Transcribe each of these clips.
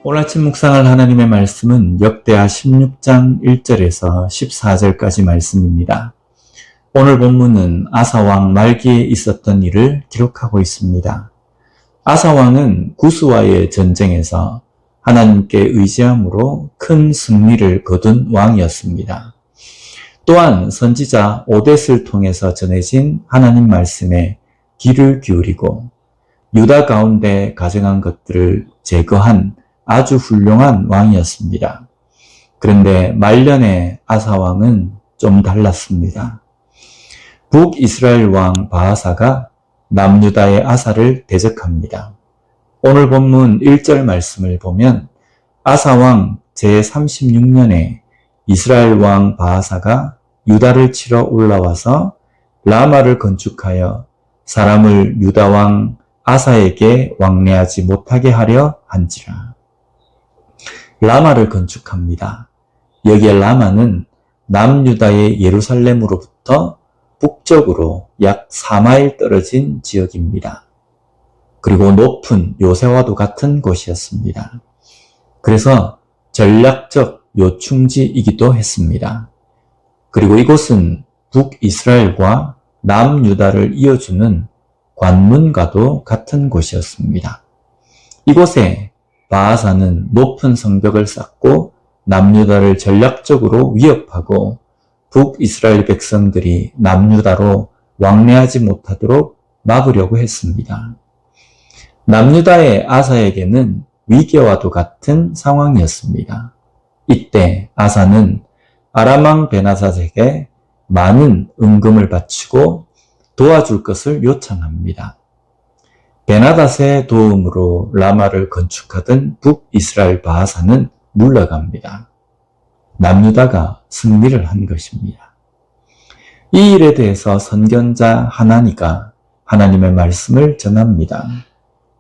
오늘 아침 묵상할 하나님의 말씀은 역대하 16장 1절에서 14절까지 말씀입니다. 오늘 본문은 아사왕 말기에 있었던 일을 기록하고 있습니다. 아사왕은 구스와의 전쟁에서 하나님께 의지함으로 큰 승리를 거둔 왕이었습니다. 또한 선지자 오뎃을 통해서 전해진 하나님 말씀에 귀를 기울이고 유다 가운데 가증한 것들을 제거한 아주 훌륭한 왕이었습니다. 그런데 말년에 아사왕은 좀 달랐습니다. 북이스라엘 왕 바하사가 남유다의 아사를 대적합니다. 오늘 본문 1절 말씀을 보면 아사왕 제36년에 이스라엘 왕 바하사가 유다를 치러 올라와서 라마를 건축하여 사람을 유다 왕 아사에게 왕래하지 못하게 하려 한지라. 라마를 건축합니다. 여기에 라마는 남유다의 예루살렘으로부터 북쪽으로 약 4마일 떨어진 지역입니다. 그리고 높은 요새와도 같은 곳이었습니다. 그래서 전략적 요충지이기도 했습니다. 그리고 이곳은 북이스라엘과 남유다를 이어주는 관문과도 같은 곳이었습니다. 이곳에 바하사는 높은 성벽을 쌓고 남유다를 전략적으로 위협하고 북이스라엘 백성들이 남유다로 왕래하지 못하도록 막으려고 했습니다. 남유다의 아사에게는 위기와도 같은 상황이었습니다. 이때 아사는 아람왕 베나닷에게 많은 은금을 바치고 도와줄 것을 요청합니다. 베나닷의 도움으로 라마를 건축하던 북이스라엘 바하사는 물러갑니다. 남유다가 승리를 한 것입니다. 이 일에 대해서 선견자 하나니가 하나님의 말씀을 전합니다.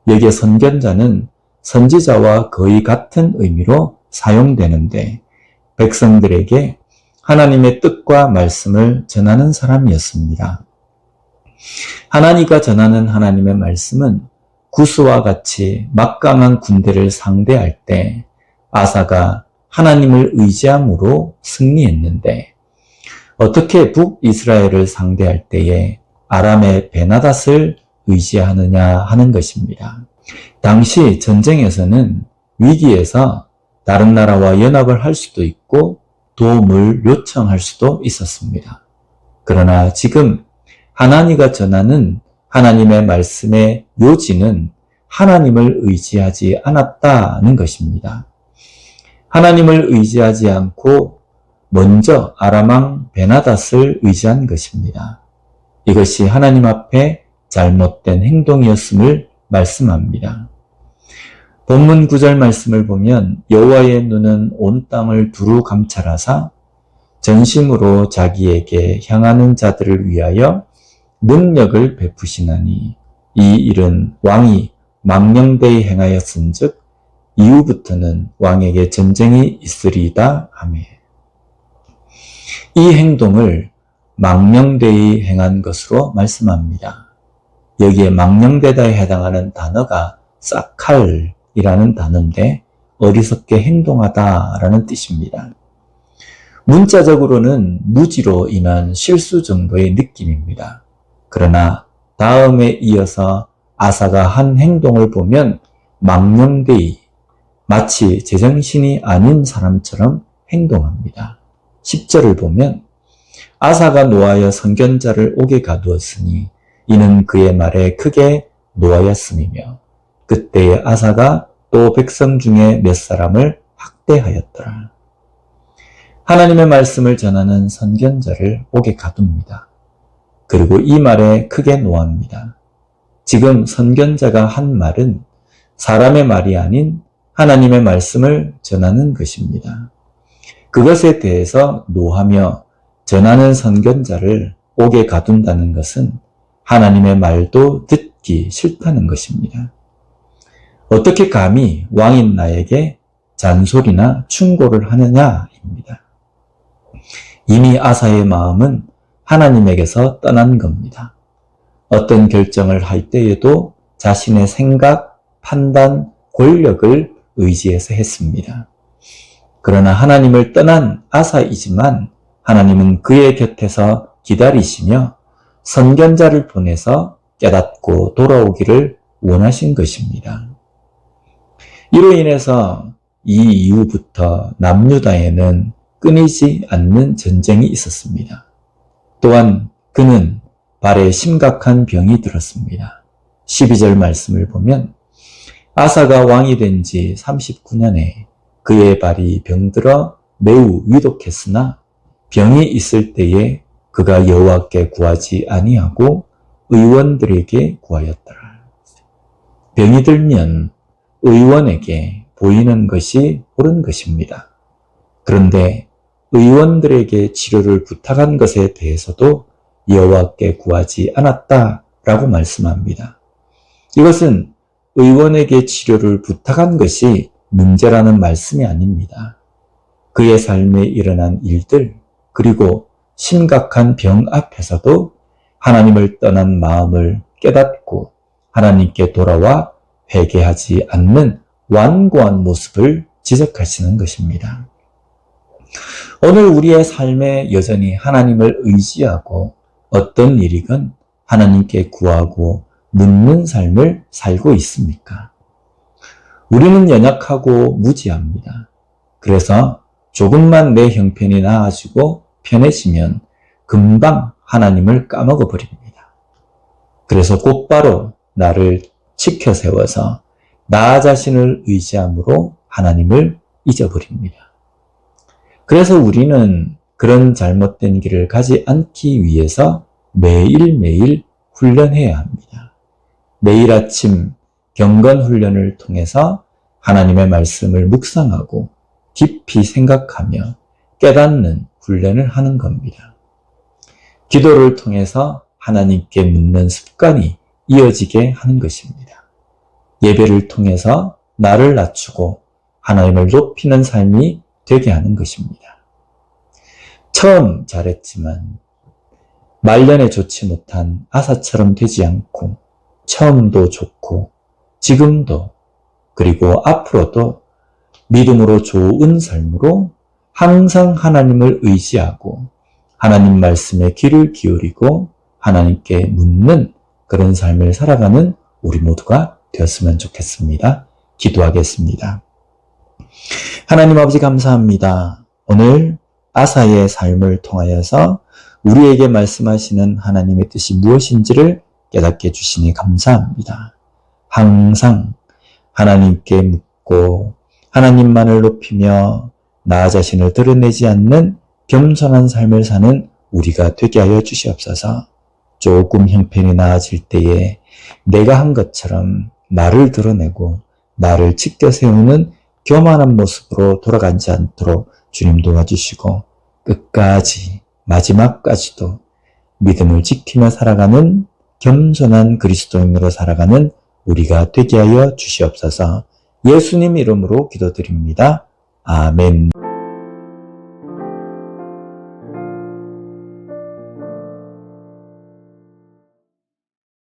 여기에 선견자는 선지자와 거의 같은 의미로 사용되는데 백성들에게 하나님의 뜻과 말씀을 전하는 사람이었습니다. 하나니가 전하는 하나님의 말씀은 구스와 같이 막강한 군대를 상대할 때 아사가 하나님을 의지함으로 승리했는데 어떻게 북이스라엘을 상대할 때에 아람의 베나닷을 의지하느냐 하는 것입니다. 당시 전쟁에서는 위기에서 다른 나라와 연합을 할 수도 있고 도움을 요청할 수도 있었습니다. 그러나 지금 하나니가 전하는 하나님의 말씀의 요지는 하나님을 의지하지 않았다는 것입니다. 하나님을 의지하지 않고 먼저 아람왕 베나닷을 의지한 것입니다. 이것이 하나님 앞에 잘못된 행동이었음을 말씀합니다. 본문 9절 말씀을 보면 여호와의 눈은 온 땅을 두루 감찰하사 전심으로 자기에게 향하는 자들을 위하여 능력을 베푸시나니 이 일은 왕이 망령되이 행하였은즉 이후부터는 왕에게 전쟁이 있으리이다 하며 이 행동을 망령되이 행한 것으로 말씀합니다. 여기에 망령되다에 해당하는 단어가 사칼이라는 단어인데 어리석게 행동하다라는 뜻입니다. 문자적으로는 무지로 인한 실수 정도의 느낌입니다. 그러나 다음에 이어서 아사가 한 행동을 보면 망령되이 마치 제정신이 아닌 사람처럼 행동합니다. 10절을 보면 아사가 노하여 선견자를 옥에 가두었으니 이는 그의 말에 크게 노하였음이며 그때에 아사가 또 백성 중에 몇 사람을 학대하였더라. 하나님의 말씀을 전하는 선견자를 옥에 가둡니다. 그리고 이 말에 크게 노합니다. 지금 선견자가 한 말은 사람의 말이 아닌 하나님의 말씀을 전하는 것입니다. 그것에 대해서 노하며 전하는 선견자를 옥에 가둔다는 것은 하나님의 말도 듣기 싫다는 것입니다. 어떻게 감히 왕인 나에게 잔소리나 충고를 하느냐입니다. 이미 아사의 마음은 하나님에게서 떠난 겁니다. 어떤 결정을 할 때에도 자신의 생각, 판단, 권력을 의지해서 했습니다. 그러나 하나님을 떠난 아사이지만 하나님은 그의 곁에서 기다리시며 선견자를 보내서 깨닫고 돌아오기를 원하신 것입니다. 이로 인해서 이 이후부터 남유다에는 끊이지 않는 전쟁이 있었습니다. 또한 그는 발에 심각한 병이 들었습니다. 12절 말씀을 보면 아사가 왕이 된 지 39년에 그의 발이 병들어 매우 위독했으나 병이 있을 때에 그가 여호와께 구하지 아니하고 의원들에게 구하였더라. 병이 들면 의원에게 보이는 것이 옳은 것입니다. 그런데 의원들에게 치료를 부탁한 것에 대해서도 여호와께 구하지 않았다라고 말씀합니다. 이것은 의원에게 치료를 부탁한 것이 문제라는 말씀이 아닙니다. 그의 삶에 일어난 일들, 그리고 심각한 병 앞에서도 하나님을 떠난 마음을 깨닫고 하나님께 돌아와 회개하지 않는 완고한 모습을 지적하시는 것입니다. 오늘 우리의 삶에 여전히 하나님을 의지하고 어떤 일이건 하나님께 구하고 묻는 삶을 살고 있습니까? 우리는 연약하고 무지합니다. 그래서 조금만 내 형편이 나아지고 편해지면 금방 하나님을 까먹어 버립니다. 그래서 곧바로 나를 치켜 세워서 나 자신을 의지함으로 하나님을 잊어버립니다. 그래서 우리는 그런 잘못된 길을 가지 않기 위해서 매일매일 훈련해야 합니다. 매일 아침 경건 훈련을 통해서 하나님의 말씀을 묵상하고 깊이 생각하며 깨닫는 훈련을 하는 겁니다. 기도를 통해서 하나님께 묻는 습관이 이어지게 하는 것입니다. 예배를 통해서 나를 낮추고 하나님을 높이는 삶이 되게 하는 것입니다. 처음 잘했지만 말년에 좋지 못한 아사처럼 되지 않고 처음도 좋고 지금도 그리고 앞으로도 믿음으로 좋은 삶으로 항상 하나님을 의지하고 하나님 말씀에 귀를 기울이고 하나님께 묻는 그런 삶을 살아가는 우리 모두가 되었으면 좋겠습니다. 기도하겠습니다. 하나님 아버지 감사합니다. 오늘 아사의 삶을 통하여서 우리에게 말씀하시는 하나님의 뜻이 무엇인지를 깨닫게 해주시니 감사합니다. 항상 하나님께 묻고 하나님만을 높이며 나 자신을 드러내지 않는 겸손한 삶을 사는 우리가 되게 하여 주시옵소서. 조금 형편이 나아질 때에 내가 한 것처럼 나를 드러내고 나를 지켜 세우는 교만한 모습으로 돌아가지 않도록 주님 도와주시고 끝까지 마지막까지도 믿음을 지키며 살아가는 겸손한 그리스도인으로 살아가는 우리가 되게 하여 주시옵소서. 예수님 이름으로 기도드립니다. 아멘.